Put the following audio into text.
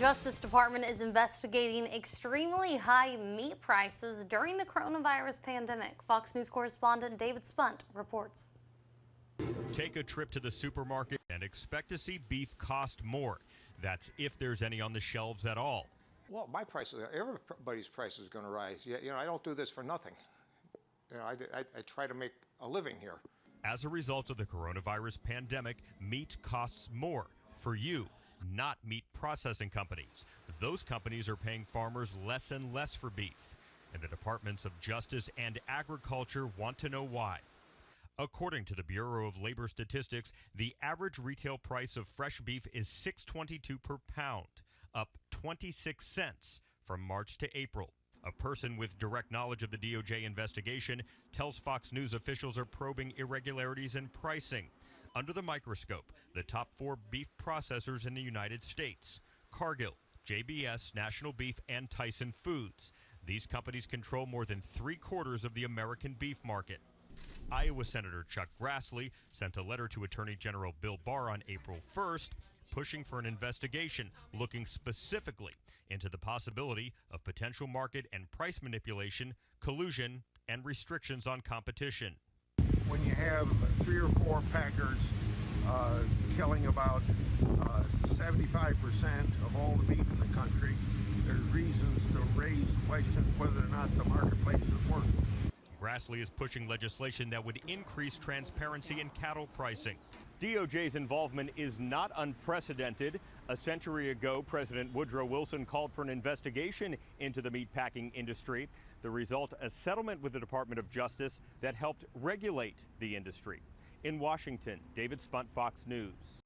Justice Department is investigating extremely high meat prices during the coronavirus pandemic. Fox News correspondent David Spunt reports. Take a trip to the supermarket and expect to see beef cost more. That's if there's any on the shelves at all. Well, my prices, everybody's price is going to rise. You know, I don't do this for nothing. You know, I try to make a living here. As a result of the coronavirus pandemic, meat costs more for you, not meat processing companies. Those companies are paying farmers less and less for beef. And the Departments of Justice and Agriculture want to know why. According to the Bureau of Labor Statistics, the average retail price of fresh beef is $6.22 per pound, up 26 cents from March to April. A person with direct knowledge of the DOJ investigation tells Fox News officials are probing irregularities in pricing. Under the microscope, the top 4 beef processors in the United States: Cargill, JBS, National Beef, and Tyson Foods. These companies control more than 3/4 of the American beef market. Iowa Senator Chuck Grassley sent a letter to Attorney General Bill Barr on April 1st, pushing for an investigation looking specifically into the possibility of potential market and price manipulation, collusion, and restrictions on competition. When you have 3 or 4 packers killing about 75% of all the beef in the country, there's reasons to raise questions whether or not the marketplace is working. Grassley is pushing legislation that would increase transparency in cattle pricing. DOJ's involvement is not unprecedented. A century ago, President Woodrow Wilson called for an investigation into the meatpacking industry. The result, a settlement with the Department of Justice that helped regulate the industry. In Washington, David Spunt, Fox News.